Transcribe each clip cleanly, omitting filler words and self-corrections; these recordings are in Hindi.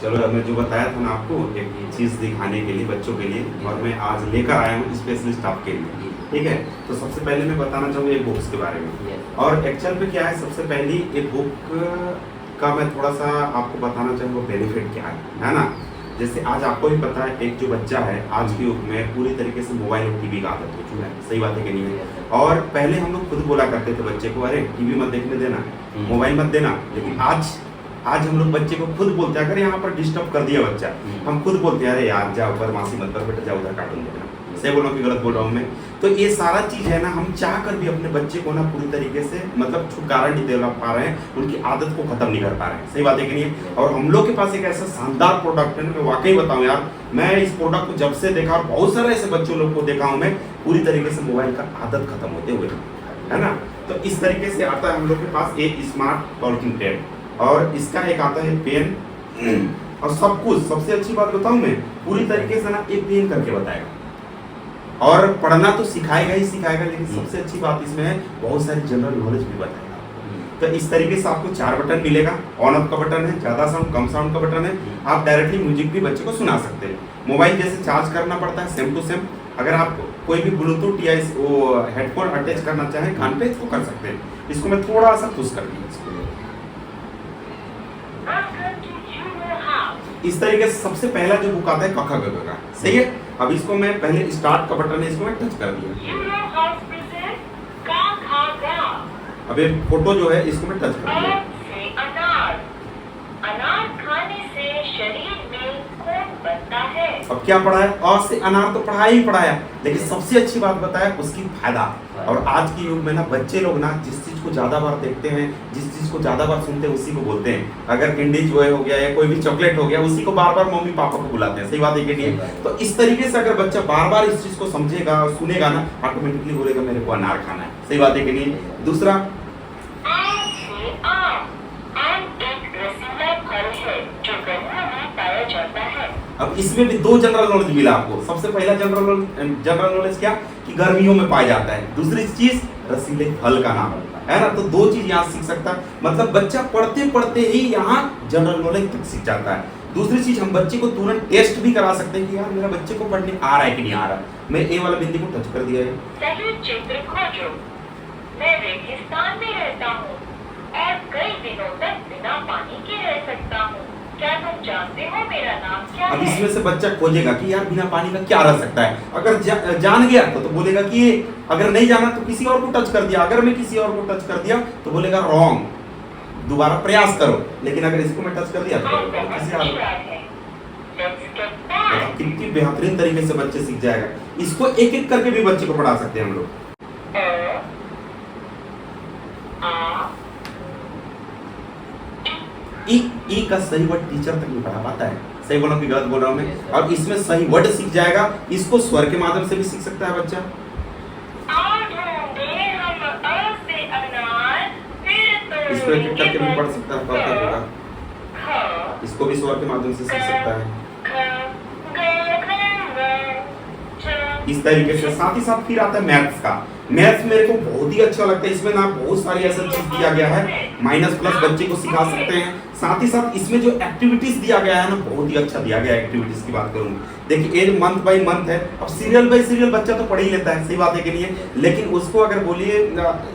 चलो मैं जो बताया था ना आपको एक चीज़ दिखाने के लिए बच्चों के लिए और मैं आज लेकर आया हूँ स्पेशलिस्ट आपके लिए। ठीक है, तो सबसे पहले मैं बताना चाहूँगा एक बुक्स के बारे में। और एक्चुअल पे क्या है, सबसे पहली एक बुक का मैं थोड़ा सा आपको बताना चाहूँगा बेनिफिट क्या है ना। जैसे आज आपको भी पता है एक जो बच्चा है आज के युग में पूरी तरीके से मोबाइल और टीवी का आदत हो चुका है। सही बात है कि नहीं है। और पहले हम लोग खुद बोला करते थे बच्चे को, अरे टीवी मत देखने देना, मोबाइल मत देना। लेकिन आज हम लोग बच्चे को खुद बोलते हैं, अगर यहाँ पर डिस्टर्ब कर दिया बच्चा, हम खुद बोलते हैं अरे यार जाओ बदमाशी मत कर बेटा, जाओ उधर कार्टून देखना। सही बोल रहा हूँ कि गलत बोल रहा हूँ मैं? तो ये सारा चीज है ना, हम चाह कर भी अपने बच्चे को ना पूरी तरीके से मतलब छुटकारा नहीं दे पा रहे हैं, उनकी आदत को खत्म नहीं कर पा रहे हैं। सही बात है कि नहीं? और हम लोग के पास एक ऐसा शानदार प्रोडक्ट है, मैं वाकई बताऊं यार, मैं इस प्रोडक्ट को जब से देखा और बहुत सारे ऐसे बच्चों लोग को देखा हूं मैं, पूरी तरीके से मोबाइल का आदत खत्म होते हुए, है ना। तो इस तरीके से आता है हम लोग के पास एक स्मार्ट टॉकिंग पैड, और इसका एक आता है पेन, और सब कुछ। सबसे अच्छी बात बताऊं मैं, पूरी तरीके से ना एक पेन करके बताएगा, और पढ़ना तो सिखाएगा ही सिखाएगा, लेकिन सबसे अच्छी बात इसमें है बहुत सारी जनरल नॉलेज भी बताएगा। तो इस तरीके से आपको 4 बटन मिलेगा। ऑन ऑफ का बटन है, ज्यादा साउंड कम साउंड का बटन है। आप डायरेक्टली म्यूजिक भी बच्चे को सुना सकते हैं। मोबाइल जैसे चार्ज करना पड़ता है सेम टू सेम, अगर आप कोई भी ब्लूटूथ या वो हेडफोन अटैच करना चाहें कान पे, इसको कर सकते हैं। इसको मैं थोड़ा सा पुश कर दिया इसको। इस तरीके से सबसे पहला जो बुक आता है कखा गगा का, सही है। अब इसको मैं पहले स्टार्ट का बटन है, इसको मैं टच कर दिया। अब ये फोटो जो है इसको मैं टच कर दिया। अनार खाने से शरीर में खून बनता है। अब क्या पढ़ा है? अ से अनार तो पढ़ा ही पढ़ाया, लेकिन सबसे अच्छी बात बताया उसकी फायदा। और आज के युग में ना बच्चे लोग ना जिस चीज को ज्यादा बार देखते हैं, जिस चीज को ज्यादा बार सुनते हैं, उसी को बोलते हैं। अगर कैंडी जॉय हो गया या कोई भी चॉकलेट हो गया, उसी को बार बार मम्मी पापा को बुलाते हैं। सही बात है कि नहीं? तो इस तरीके से अगर बच्चा बार बार इस चीज को समझेगा और सुनेगा ना, ऑटोमेटिकली बोलेगा मेरे को अनार खाना है। सही बात है कि नहीं? दूसरा, अब इसमें भी 2 जनरल नॉलेज मिला आपको। सबसे पहला जनरल नॉलेज क्या कि गर्मियों में पाया जाता है। दूसरी चीज रसीले फल का नाम है ना। तो 2 चीज यहाँ सीख सकता है, मतलब बच्चा पढ़ते पढ़ते ही यहाँ जनरल नॉलेज तक सीख जाता है। दूसरी चीज, हम बच्चे को तुरंत टेस्ट भी करा सकते हैं कि यार मेरा बच्चे को पढ़ने आ रहा है कि नहीं आ रहा। मैं ए वाला बिंदी को टच कर दिया है। सही चित्र खोजो। मैं रेगिस्तान में रहता हूँ और कई दिनों तक बिना पानी के रह सकता हूँ। क्या तुम जानते हो मेरा नाम क्या है? अब इसमें से बच्चा खोजेगा कि यार बिना पानी का क्या रह सकता है। अगर जान गया तो बोलेगा कि ये, अगर नहीं जाना तो किसी और को टच कर दिया। अगर मैं किसी और को टच कर दिया तो बोलेगा रॉन्ग, दोबारा प्रयास करो। लेकिन अगर इसको मैं टच कर दिया तो किसी और, कितनी बेहतरीन तरीके से बच्चे सीख जाएगा। इसको एक एक करके भी बच्चे को पढ़ा सकते हैं हम लोग। ई का सही वर्ड टीचर तक नहीं पढ़ा पाता है। सही बोल रहा हूं कि गलत बोल रहा हूं मैं? अब इसमें सही वर्ड सीख जाएगा। इसको स्वर के माध्यम से भी सीख सकता है बच्चा। इसको एक एक करके भी पढ़ सकता है, परफेक्ट होगा। इसको भी स्वर के माध्यम से सीख सकता है इस तरीके से। साथ ही साथ फिर आता है मैथ्स का। मैथ्स मेरे को बहुत ही अच्छा लगता है। इसमें ना बहुत सारी ऐसा चीज दिया गया है, माइनस प्लस बच्चे को सिखा सकते हैं। साथ ही साथ इसमें जो एक्टिविटीज दिया गया है ना, बहुत ही अच्छा दिया गया है। एक्टिविटीज की बात करूं, देखिए एक मंथ बाय मंथ है। अब सीरियल बाय सीरियल बच्चा तो पढ़ ही लेता है, सही बात है कि नहीं है? लेकिन उसको अगर बोलिए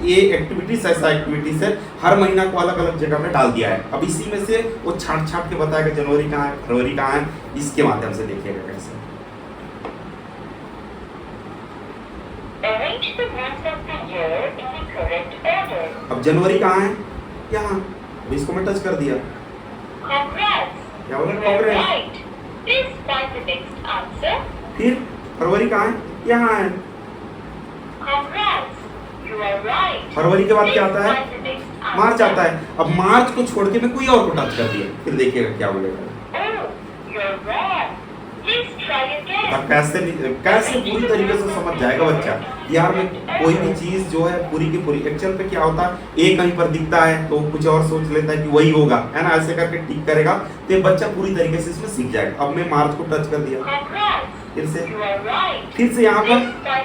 ये एक्टिविटीज, ऐसा एक्टिविटीज है हर महीना को अलग अलग जगह पे डाल दिया है। अब इसी में से वो छाट छाट के बताएगा जनवरी कहाँ है, फरवरी कहाँ है, इसके माध्यम से देखिएगा कैसे। अब जनवरी कहाँ है? यहाँ। अब इसको मैं टच कर दिया। क्या बोला? कांग्रेस। फिर फरवरी कहाँ है? यहाँ है। फरवरी के बाद क्या आता है? मार्च आता है। अब मार्च को छोड़ के मैं कोई और को टच कर दिया, फिर देखिएगा क्या बोलेगा। कैसे पूरी तरीके से समझ जाएगा बच्चा। यार में कोई भी चीज जो है पूरी की पूरी, एक्चुअल पे क्या होता है, एक कहीं पर दिखता है तो कुछ और सोच लेता है कि वही होगा, है ना। ऐसे करके टिक करेगा तो ये बच्चा पूरी तरीके से इसमें सीख जाएगा। अब मैं मार्च को टच कर दिया। फिर से You are right. फिर से यहाँ पर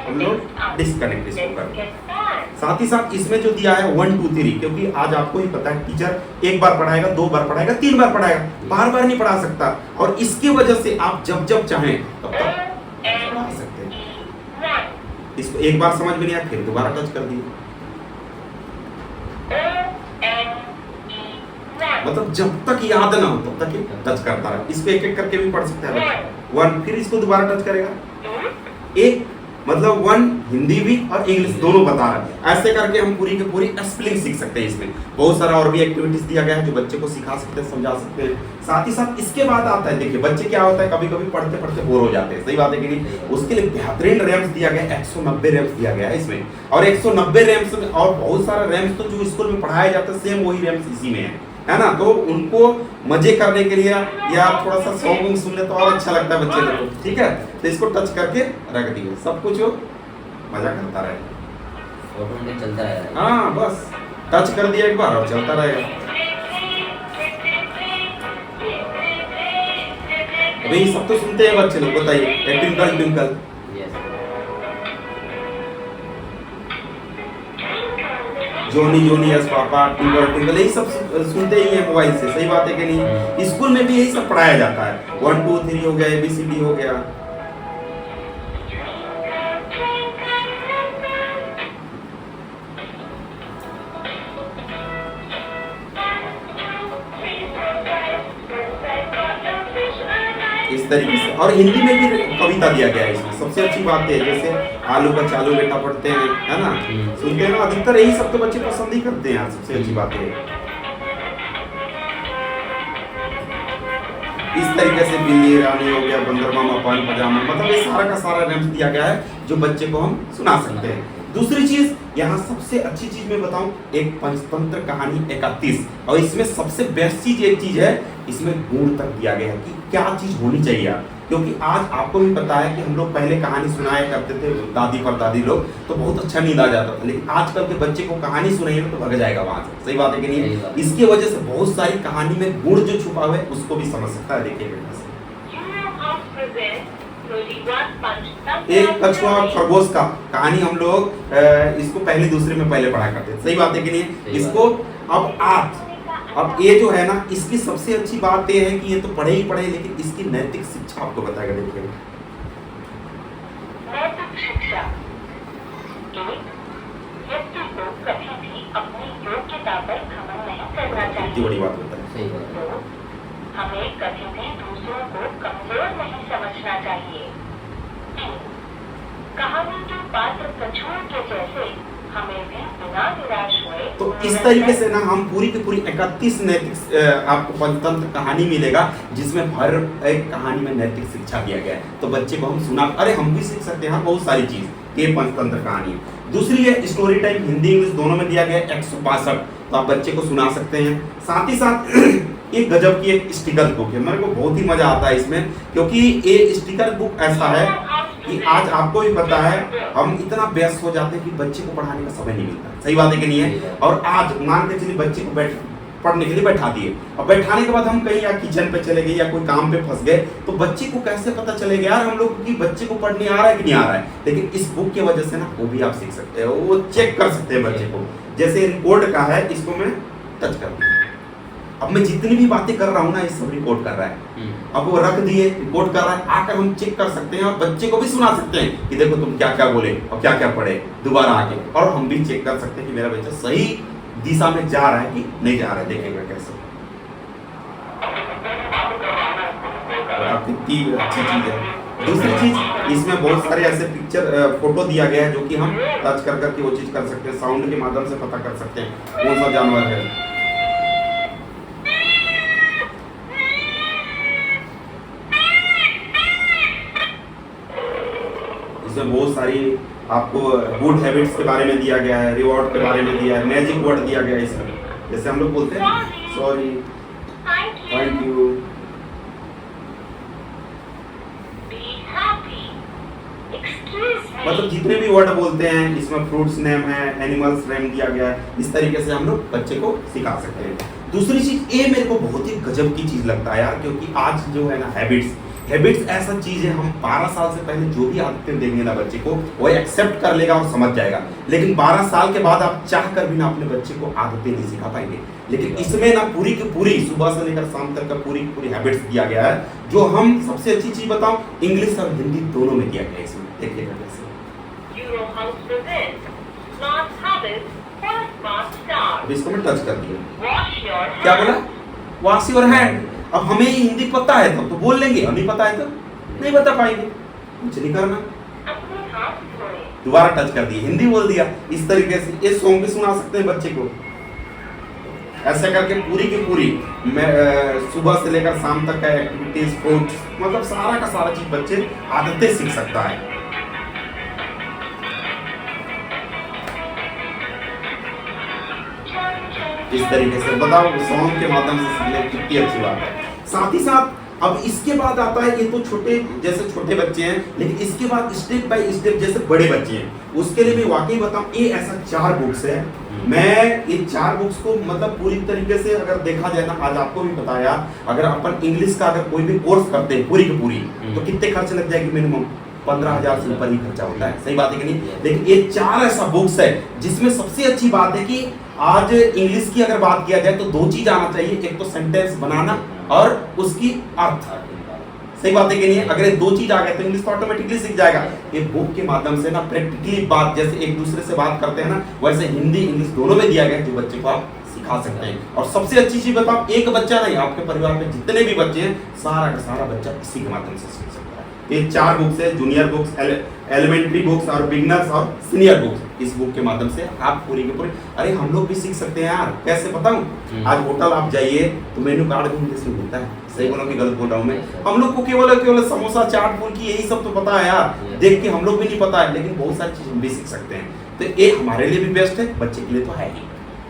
हम लोग डिस्कनेक्ट इसको कर। Get started. साथ ही साथ इसमें जो दिया है 1 2 3, क्योंकि आज आपको ही पता है टीचर एक बार पढ़ाएगा, 2 बार पढ़ाएगा, 3 बार पढ़ाएगा, बार बार नहीं पढ़ा सकता, और इसकी वजह से आप जब जब चाहें तब तक पढ़ा सकते हैं। One. इसको एक बार समझ में नहीं आया फिर दोबारा टच कर दिए, मतलब जब तक याद ना हो तब तक ये टच करता रहे। इसको एक एक करके भी पढ़ सकते हैं। 1, फिर इसको दोबारा टच करेगा, एक मतलब 1 हिंदी भी और इंग्लिश दोनों बता रहा है। ऐसे करके हम पूरी की पूरी स्पेलिंग सीख सकते हैं। इसमें बहुत सारा और भी एक्टिविटीज दिया गया है जो बच्चे को सिखा सकते हैं, समझा सकते हैं। साथ ही साथ इसके बाद आता है, देखिए बच्चे क्या होता है कभी कभी पढ़ते पढ़ते बोर हो जाते हैं, सही बात है कि नहीं। उसके लिए बेहतरीन रैम्स दिया गया है, 190 रैम्स दिया गया है इसमें, और 190 रैम्स में और बहुत सारा रैम्स तो जो स्कूल में पढ़ाया जाता है सेम वही रैम्स इसी में है ना। तो उनको मजे करने के लिए या थोड़ा सा सॉन्ग सुन ले तो और अच्छा लगता है बच्चे को, ठीक है। तो इसको टच करके रख दिए, सब कुछ मजा करता रहे, ऑटोमेटिक चलता रहेगा। हाँ बस टच कर दिया एक बार और चलता रहेगा। अभी सब तो सुनते हैं बच्चे लोग, बताइए twinkle twinkle, yes, Johnny Johnny yes papa, twinkle twinkle, यही सब सुनते ही हैं मोबाइल से, सही बात है कि नहीं। स्कूल में भी यही सब पढ़ाया जाता है, 1 2 3 हो गया, ABCD हो गया। इस तरीके से, और हिंदी में भी कविता दिया गया है इसमें। सबसे अच्छी बात है जैसे आलू का चालू बेटा पढ़ते हैं, है ना, सुनते हैं ना, अधिकतर यही सब तो बच्चे पसंद ही करते हैं। सबसे अच्छी बात है इस तरीके से बिल्ली रानी हो गया, बंदर मामा पान पजामा, मतलब ये सारा का सारा रैम्स दिया गया है जो बच्चे को हम सुना सकते हैं। दूसरी चीज यहाँ सबसे अच्छी चीज मैं बताऊं, एक पंचतंत्र कहानी 31, और इसमें सबसे बेस्ट चीज एक चीज है, इसमें गुण तक दिया गया है कि क्या चीज होनी चाहिए आप। क्योंकि आज आपको भी पता है कि हम लोग पहले कहानी सुनाया करते थे दादी परदादी लोग, तो बहुत अच्छा नींद आ जाता था, लेकिन आजकल के बच्चे को कहानी सुनाइए तो भाग जाएगा वहां से, सही बात है कि नहीं। इसकी वजह से बहुत सारी कहानी में गुण जो छुपा हुआ है उसको भी समझ सकता है। देखिए एक कछुआ और खरगोश का कहानी हम लोग इसको पहले दूसरे में पहले पढ़ा करते थे, सही बात है कि नहीं। इसको अब ये जो है ना, इसकी सबसे अच्छी बात ये है कि ये तो पढ़े ही पढ़े, लेकिन इसकी नैतिक शिक्षा आपको बताएगा। देखिए नैतिक शिक्षा, एक व्यक्ति को कभी भी अपनी योग्यता पर घमंड नहीं करना कितनी चाहिए। बड़ी बात होता है। सही बात है। 2, हमें कभी भी दूसरों को कमजोर नहीं समझना चाहिए। 3, कहानी के पात्र कछुए के जैसे हमें भी बिना निराश हुए तो इस तरीके से ना हम पूरी की पूरी 31 नैतिक आपको पंचतंत्र कहानी मिलेगा, जिसमें हर एक कहानी में नैतिक शिक्षा दिया गया है। तो बच्चे को हम सुना, अरे हम भी सीख सकते हैं बहुत सारी चीज ये पंचतंत्र कहानी। दूसरी है स्टोरी टाइम, हिंदी इंग्लिश दोनों में दिया गया है 162, तो आप बच्चे को सुना सकते हैं। साथ ही साथ एक गजब की एक स्टिकर बुक है, मेरे को बहुत ही मजा आता है इसमें, क्योंकि ये स्टिकर बुक ऐसा है कि आज आपको भी पता है हम इतना व्यस्त हो जाते हैं कि बच्चे को पढ़ाने का समय नहीं मिलता, सही बात है कि नहीं है। और आज मान के चलिए बच्चे को पढ़ने के लिए बैठा दिए, और बैठाने के बाद हम कहीं या किचन पे चले गए या कोई काम पे फंस गए, तो बच्चे को कैसे पता चलेगा यार हम लोग कि बच्चे को पढ़ने आ रहा है कि नहीं आ रहा है। लेकिन इस बुक की वजह से ना वो भी आप सीख सकते हो, वो चेक कर सकते हैं बच्चे को। जैसे रिकॉर्ड का है, इसको मैं टच कर दूँ, अब मैं जितनी भी बातें कर रहा हूँ ना ये सब रिकॉर्ड कर रहा है। अब वो रख दिए, रिकॉर्ड कर रहा है, आकर हम चेक कर सकते हैं और बच्चे को भी सुना सकते हैं कि देखो तुम क्या क्या बोले और क्या क्या पढ़े दोबारा आके, और हम भी चेक कर सकते हैं कि मेरा बच्चा सही दिशा में जा रहा है कि नहीं जा रहा है। देखेगा कैसे, कितनी अच्छी चीज है। दूसरी चीज इसमें बहुत सारे ऐसे पिक्चर फोटो दिया गया है जो कि हम टच कर करके वो चीज कर सकते हैं, साउंड के माध्यम से पता कर सकते हैं कौन सा जानवर है। इसमें बहुत सारी आपको गुड हैबिट्स के बारे में दिया गया है, रिवॉर्ड के बारे में दिया है, मैजिक वर्ड दिया गया है इसमें, जैसे हम लोग बोलते हैं सॉरी, थैंक यू, मतलब जितने भी वर्ड बोलते हैं इसमें फ्रूट्स नेम है, एनिमल्स नेम दिया गया है। इस तरीके से हम लोग बच्चे को सिखा सकते हैं। दूसरी चीज ये मेरे को बहुत ही गजब की चीज लगता है यार, क्योंकि आज जो है ना हैबिट्स ऐसा चीज है, हम 12 साल से पहले जो भी आदतें देंगे ना बच्चे को, वो एक्सेप्ट कर लेगा और समझ जाएगा। लेकिन 12 साल के बाद आप चाह कर भी ना अपने बच्चे को आदतें नहीं सिखा पाएंगे। लेकिन इसमें ना पूरी की पूरी सुबह से लेकर शाम तक का पूरी की पूरी हैबिट्स दिया गया है, जो हम सबसे अच्छी चीज बताऊं, इंग्लिश और हिंदी दोनों में दिया गया है। इसमें देखिएगा कैसे। Euro House presents Smart Habits for a Smart Start. अब इसको मैं टच कर दिया, Wash your hands. क्या बोला? Wash your hand. अब हमें हिंदी पता है तब तो बोल लेंगे, नहीं पता है तो नहीं बता पाएंगे, कुछ नहीं करना। अपने हाथ धोएं। दोबारा टच कर दिया, हिंदी बोल दिया। इस तरीके से ये सॉन्ग भी सुना सकते हैं बच्चे को। ऐसे करके पूरी की पूरी सुबह से लेकर शाम तक का एक्टिविटी, स्पोर्ट्स, मतलब सारा का सारा चीज बच्चे आदतें सीख सकता है। इस तरीके से बताओ, सॉन्ग के माध्यम से सीखने कितनी अच्छी बात है। साथ ही साथ अब इसके बाद आता है, ये तो छोटे जैसे छोटे बच्चे हैं, लेकिन इसके बाद स्टेप बाय स्टेप जैसे बड़े बच्चे हैं, उसके लिए मैं वाकई बताऊं, ये ऐसा 4 बुक्स है। मैं ये 4 बुक्स को मतलब पूरी तरीके से अगर देखा जाए ना, आज आपको भी बताया, अगर अपन इंग्लिश का अगर कोई भी कोर्स करते हैं पूरी की पूरी, तो कितने खर्च लग जाएगी? मिनिमम 15,000 से ऊपर ही खर्चा होता है। सही बात है कि नहीं? लेकिन ये 4 ऐसा बुक्स है जिसमें सबसे अच्छी बात है कि आज इंग्लिश की अगर बात किया जाए तो 2 चीज आना चाहिए, एक तो सेंटेंस बनाना और उसकी अर्थ। सही बात है कि नहीं? अगर ये 2 चीज आ गए तो इंग्लिश तो ऑटोमेटिकली सीख जाएगा। ये बुक के माध्यम से ना प्रैक्टिकली बात, जैसे एक दूसरे से बात करते हैं ना, वैसे हिंदी इंग्लिश दोनों में दिया गया है, जो बच्चे को आप सिखा सकते हैं। और सबसे अच्छी चीज बताओ, एक बच्चा नहीं, आपके परिवार में जितने भी बच्चे हैं, सारा का सारा बच्चा इसी के माध्यम से सीख सकता है। ये 4 बुक्स है, जूनियर बुक्स, एलिमेंट्री बुक्स और बिगिनर्स और सीनियर बुक्स। इस बुक के माध्यम से आप पूरी के पूरी, अरे हम लोग भी सीख सकते हैं यार। कैसे बताऊं? आज होटल आप जाइए तो मेनू कार्ड भी इंग्लिश में मिलता है। सही बोला कि गलत बोल रहा हूं मैं? हम लोग को केवल समोसा, चाट, फुल्की यही सब तो पता है यार, देख के हम लोग भी नहीं पता है, लेकिन बहुत सारी चीज हम भी सीख सकते हैं। तो ये हमारे लिए भी बेस्ट है, बच्चे के लिए तो है ही।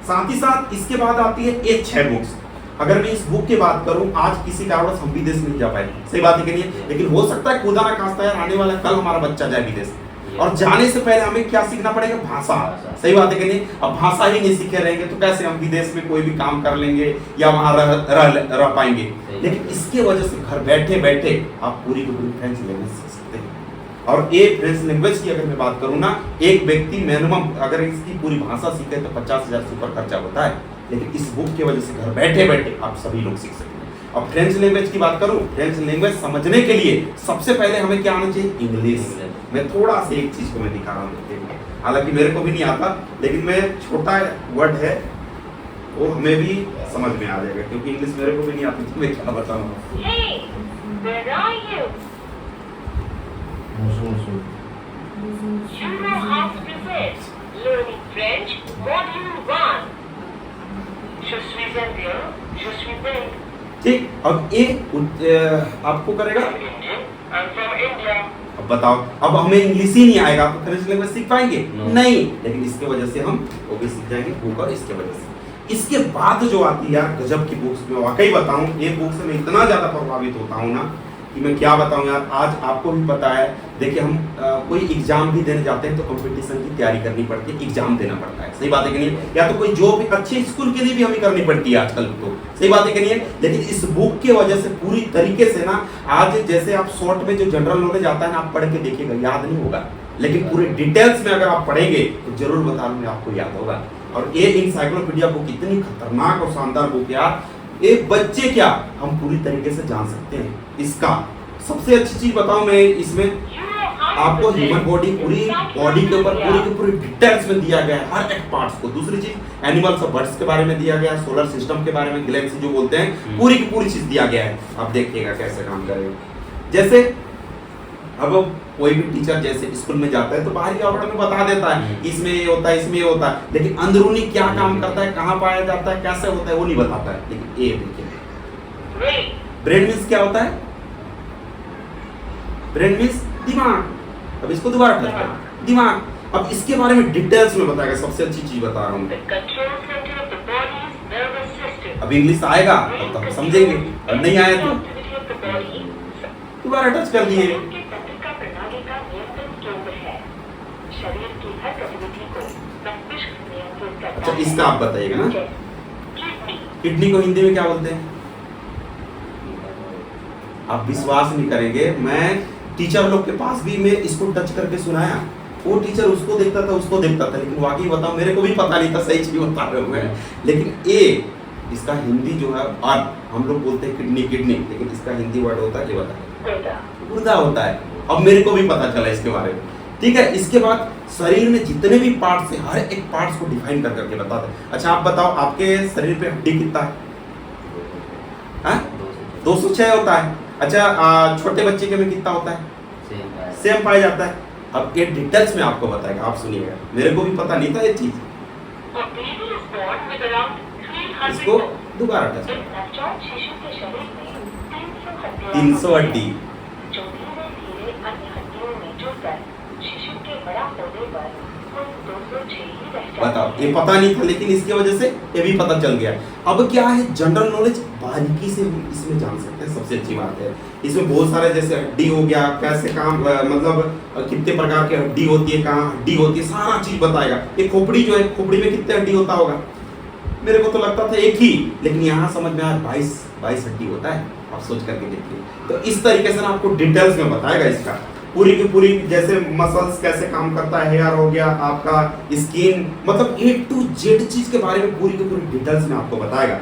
साथ ही साथ इसके बाद आती है ये 6 बुक्स। अगर मैं इस बुक की बात करूं, आज किसी कारणवश हम विदेश नहीं जा पाए, सही बात है कि नहीं? लेकिन हो सकता है खुदा ना खास्ता यार आने वाला कल हमारा बच्चा जाए विदेश, और जाने से पहले हमें क्या सीखना पड़ेगा? भाषा। सही बात है कि नहीं? अब भाषा ही नहीं सीखे रहेंगे तो कैसे हम विदेश में कोई भी काम कर लेंगे या वहां रह पाएंगे? लेकिन इसके वजह से घर बैठे बैठे आप पूरी की पूरी फ्रेंच लैंग्वेज सीख सकते हैं। और एक फ्रेंच लैंग्वेज की अगर मैं बात करूं ना, एक व्यक्ति मिनिमम अगर इसकी पूरी भाषा सीखे तो 50,000 से ऊपर खर्चा होता है। लेकिन इस बुक की वजह से घर बैठे बैठे आप सभी लोग सीख सकते हैं। अब फ्रेंच लैंग्वेज की बात करूं, फ्रेंच लैंग्वेज समझने के लिए सबसे पहले हमें क्या आना चाहिए? इंग्लिश। मैं थोड़ा सा एक चीज को मैं दिखा रहा हूं, हालांकि मेरे को भी नहीं आता, लेकिन मैं छोटा वर्ड है वो हमें भी समझ में आ जाएगा, क्योंकि इंग्लिश मेरे को भी नहीं आती, तो मैं क्या बताऊंगा। Hey, where are you? Euro House presents Learning French Module 1. Je suis indien, je suis belge. ठीक, अब ये आपको करेगा। I'm Indian, I'm from India. अब बताओ, अब हमें इंग्लिश ही नहीं आएगा तो फ्रेंच लैंग्वेज सीख पाएंगे? नहीं। लेकिन इसके वजह से हम वो भी सीख जाएंगे बुक, और इसके वजह से इसके बाद जो आती है यार गजब की बुक्स, मैं वाकई बताऊं, ये बुक से मैं इतना ज्यादा प्रभावित होता हूं ना कि मैं क्या बताऊं यार। आज आपको भी पता है, देखिए हम कोई एग्जाम भी देने जाते हैं तो कंपटीशन की तैयारी करनी पड़ती है, एग्जाम देना पड़ता है। सही बात है कि नहीं? या तो कोई जॉब अच्छे स्कूल के लिए भी हमें करनी पड़ती है आजकल तो। सही बात है कि नहीं? लेकिन इस बुक की वजह से पूरी तरीके से ना, आज जैसे आप शॉर्ट में जो जनरल नॉलेज आता है ना, आप पढ़ के देखिएगा, याद नहीं होगा, लेकिन पूरे डिटेल्स में अगर आप पढ़ेंगे तो जरूर बता दूंगा आपको याद होगा। और ये इंसाइक्लोपीडिया बुक इतनी खतरनाक और शानदार बुक यार, एक बच्चे क्या हम पूरी तरीके से जान सकते हैं। इसका सबसे अच्छी चीज बताऊं मैं, इसमें आपको ह्यूमन बॉडी, पूरी बॉडी के ऊपर पूरी के पूरी डिटेल्स में दिया गया है, हर एक पार्ट्स को। दूसरी चीज एनिमल्स और बर्ड्स के बारे में दिया गया है, सोलर सिस्टम के बारे में, गैलेक्सी जो बोलते हैं, पूरी की पूरी चीज दिया गया है। आप देखिएगा कैसे काम करेगा। जैसे अब कोई भी टीचर जैसे स्कूल में जाता है तो बाहरी आवरण में बता देता है इसमें ये होता है, इसमें ये होता है, लेकिन अंदरूनी क्या काम करता है, कहाँ पाया जाता है, कैसे होता है, वो नहीं बताता है। लेकिन ये देखिए, ब्रेन मीन्स क्या होता है? ब्रेन मीन्स दिमाग। अब इसको दोबारा ट्राई करें, दिमाग। अब इसके बारे में डिटेल्स में बताएगा, सबसे अच्छी चीज बता रहा हूँ। अब इंग्लिश आएगा तब तो हम समझेंगे, और नहीं आया तो दोबारा टच कर दिए। अच्छा, इसका आप बताइएगा ना, किडनी को हिंदी में क्या बोलते हैं? आप विश्वास नहीं करेंगे, मैं टीचर लोग के पास भी मैं इसको टच करके सुनाया, वो टीचर उसको देखता था उसको देखता था, लेकिन वाकई बताओ मेरे को भी पता नहीं था सही चीज बता रहे हुए हैं। लेकिन ए इसका हिंदी जो है, और हम लोग बोलते हैं किडनी किडनी, लेकिन इसका हिंदी वर्ड होता है ये बताइए, गुर्दा होता है। अब मेरे को भी पता चला इसके बारे में, ठीक है। इसके बाद शरीर में जितने भी पार्ट्स हैं, हर एक पार्ट्स को डिफाइन कर करके बताते हैं। अच्छा आप बताओ, आपके शरीर पे हड्डी कितना है? 206 होता है। अच्छा छोटे बच्चे के में कितना होता है? सेम पाया जाता है। अब ये डिटेल्स में आपको बताएगा, आप सुनिएगा, मेरे को भी पता नहीं था ये चीज। इसको दोबारा टच, 300 हड्डी, जो धीरे धीरे अन्य हड्डियों में जुड़कर शिशु के बड़ा होने पर कुल 206 ही रह जाते बताओ, ये पता नहीं था, लेकिन इसकी वजह से ये भी पता चल गया। अब क्या है, जनरल नॉलेज बारीकी से हम इसमें जान सकते हैं, सबसे अच्छी बात है। इसमें बहुत सारे, जैसे हड्डी हो गया, कैसे काम मतलब कितने प्रकार की हड्डी होती है, कहाँ हड्डी होती है, सारा चीज बताएगा। ये खोपड़ी जो है, खोपड़ी में कितने हड्डी होता होगा? मेरे को तो लगता था एक ही, लेकिन यहाँ समझ में आया 22 हड्डी होता है। आप सोच करके देखिए। तो इस तरीके से ना आपको डिटेल्स में बताएगा इसका पूरी की पूरी, जैसे मसल्स कैसे काम करता है, हेयर हो गया, आपका स्किन, मतलब A to Z चीज के बारे में पूरी की पूरी डिटेल्स में आपको बताएगा।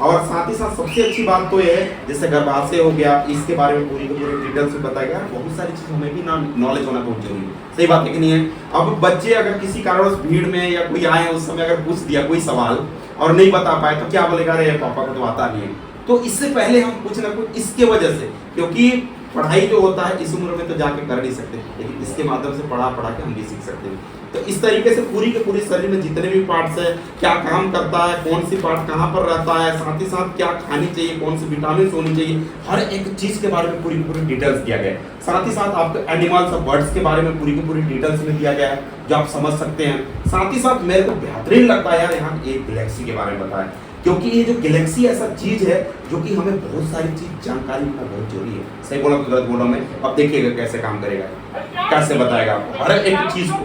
और साथ ही साथ सबसे अच्छी बात तो ये है, जैसे गर्भाशय हो गया, इसके बारे में पूरी की पूरी डिटेल्स में बताएगा। बहुत सारी चीज हमें भी नॉलेज होना बहुत जरूरी है, सही बात है कि नहीं है? अब बच्चे अगर किसी कारणवश भीड़ में या कोई आए उस समय अगर पूछ दिया कोई सवाल और नहीं बता पाए तो क्या बोलेगा, अरे पापा को तो आता नहीं है। तो इससे पहले हम कुछ ना कुछ इसके वजह से, क्योंकि पढ़ाई जो होता है इस उम्र में तो जाके कर नहीं सकते, लेकिन इसके माध्यम से पढ़ा के हम भी सीख सकते हैं। तो इस तरीके से पूरी के पूरी शरीर में जितने भी पार्ट्स है, क्या काम करता है, कौन सी पार्ट कहाँ पर रहता है, साथ ही साथ क्या खानी चाहिए, कौन सी विटामिन होनी चाहिए, हर एक चीज के बारे में पूरी की पूरी डिटेल्स दिया गया है। साथ ही साथ आपको एनिमल्स और बर्ड्स के बारे में पूरी की पूरी डिटेल्स में दिया गया है, जो आप समझ सकते हैं। साथ ही साथ मेरे को बेहतरीन लगता है यार, यहाँ एक गैलेक्सी के बारे में बताया, क्योंकि ये जो गैलेक्सी ऐसा चीज है जो कि हमें बहुत सारी चीज जानकारी का बहुत जरूरी है। सही बोला कि गलत बोला मैं? अब देखिएगा कैसे काम करेगा, कैसे बताएगा आपको हर एक चीज को।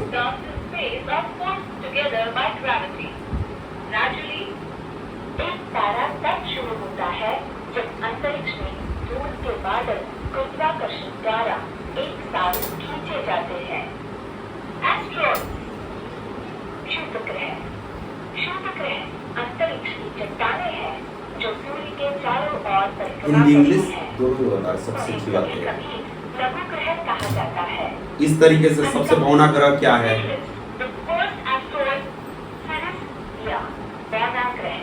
एक तारा तब शुरू होता है जब अंतरिक्ष में धूल के बादल गुरुत्वाकर्षण द्वारा एक साथ खींचे जाते हैं। एस्ट्रॉइड, शुभ ग्रह अंतरिक्ष की चट्टानें हैं जो सूर्य के चारों ओर परिक्रमा हिंदी इंग्लिश करती हैं। दोनों में बता, सबसे अच्छी बात है। कभी लघु ग्रह कहा जाता है। इस तरीके से सबसे बौना ग्रह क्या है? The first asteroid Ceres या बौना ग्रह।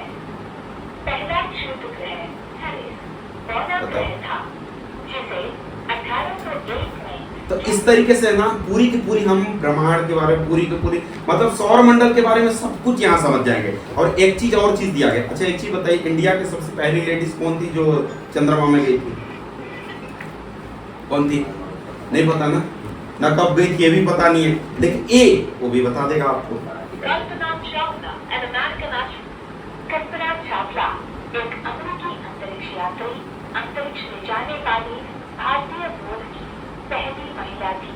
पहला क्षुद्र ग्रह Ceres बौना ग्रह था, जिसे 1801 में। तो इस तरीके से ना पूरी की पूरी हम ब्रह्मांड के बारे में पूरी की पूरी, मतलब सौर मंडल के बारे में सब कुछ यहाँ समझ जाएंगे। और एक चीज दिया गया। अच्छा एक चीज बताइए, इंडिया की सबसे पहली लेडीज कौन थी जो चंद्रमा में गई थी? कौन थी? नहीं पता ना कब गई थी ये भी पता नहीं है, लेकिन ए वो भी बता देगा आपको। कल्पना चावला एक अमेरिकी अंतरिक्ष यात्री, अंतरिक्ष में जाने वाली भारतीय मूल की पहली महिला थी।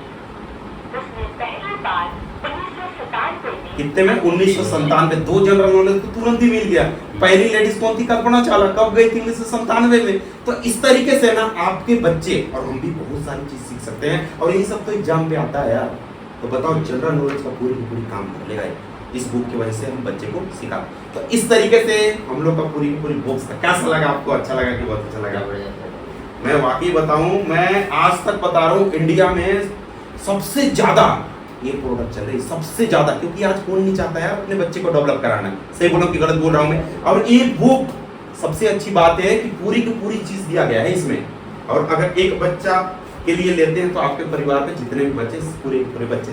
उसने पहली बार 1997 में, कितने में? 1997। 2 जनरल नॉलेज तो तुरंत ही मिल गया। पहली लेडीज कौन थी? कल्पना चावला। कब गई थी? 1997 में। तो इस तरीके से ना आपके बच्चे और हम भी बहुत सारी चीज सीख सकते हैं, और यही सब तो एग्जाम पे आता है यार। तो बताओ जनरल नॉलेज का पूरी काम कर लेगा इस बुक की वजह से हम बच्चे को सिखा। तो इस तरीके से हम लोग का पूरी बुक्स का कैसा लगा आपको? अच्छा लगा कि बहुत अच्छा लगा? मैं वाकई बताऊं, मैं आज तक बता रहा हूं इंडिया में सबसे ज्यादा ये प्रोडक्ट चल रही है, सबसे ज्यादा, क्योंकि आज कौन नहीं चाहता है अपने बच्चे को डेवलप कराना। सही बोलो कि गलत बोल रहा हूं मैं? और ये बुक सबसे अच्छी बात है कि पूरी की पूरी चीज दिया गया है इसमें। और अगर एक बच्चा के लिए लेते हैं तो आपके परिवार में जितने भी बच्चे, पूरे बच्चे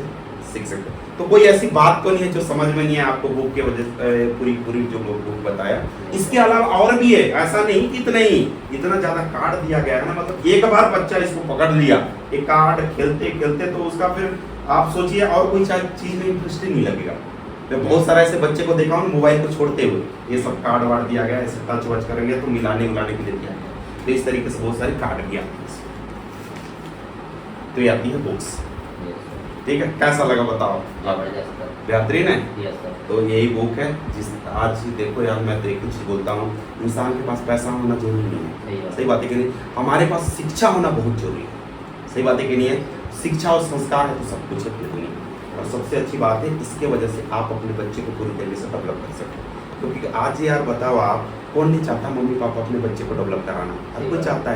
सीख सकते हैं। तो कोई ऐसी बात तो नहीं है जो समझ में नहीं है आपको बुक के वजह से, पूरी जो बुक बताया। इसके अलावा और भी है, ऐसा नहीं कि इतना ज्यादा कार्ड दिया गया है ना, मतलब एक बार बच्चा इसको पकड़ लिया, एक कार्ड खेलते खेलते तो उसका फिर आप सोचिए और कोई चीज में इंटरेस्ट नहीं लगेगा। मैं बहुत सारा ऐसे बच्चे को देखा हूँ मोबाइल को छोड़ते हुए, ये सब कार्ड वार्ड दिया गया, ऐसे टच वच करेंगे तो मिलाने के लिए दिया गया। तो इस तरीके से बहुत सारे कार्ड दिया। तो ये आती है बुक्स। ठीक है, कैसा लगा बताओ? जबरदस्त सर। बेहतरीन है। Yes sir. तो यही बुक है जिस आज ही देखो यार, मैं तो एक चीज बोलता हूँ, इंसान के पास पैसा होना जरूरी नहीं सही है, बात। सही बात है कि नहीं? हमारे पास शिक्षा होना बहुत जरूरी है, सही बात है कि नहीं है? शिक्षा और संस्कार है तो सब कुछ है अपनी दुनिया में। और सबसे अच्छी बात है, इसके वजह से आप अपने बच्चे को पूरी तरीके से डेवलप कर सकते हो। क्योंकि आज यार बताओ आप, कौन नहीं चाहता मम्मी पापा अपने बच्चे को डेवलप कराना? हर कोई चाहता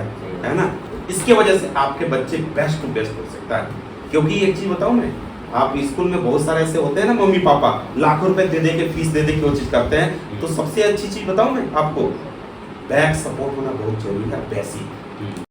है ना? इसके वजह से आपके बच्चे बेस्ट टू बेस्ट हो सकता है। क्योंकि एक चीज बताऊं मैं, आप स्कूल में बहुत सारे ऐसे होते हैं ना मम्मी पापा लाखों रुपए दे दे के फीस दे दे के वो चीज करते हैं, तो सबसे अच्छी चीज बताऊं मैं आपको, बैक सपोर्ट होना बहुत जरूरी है, बेसिक।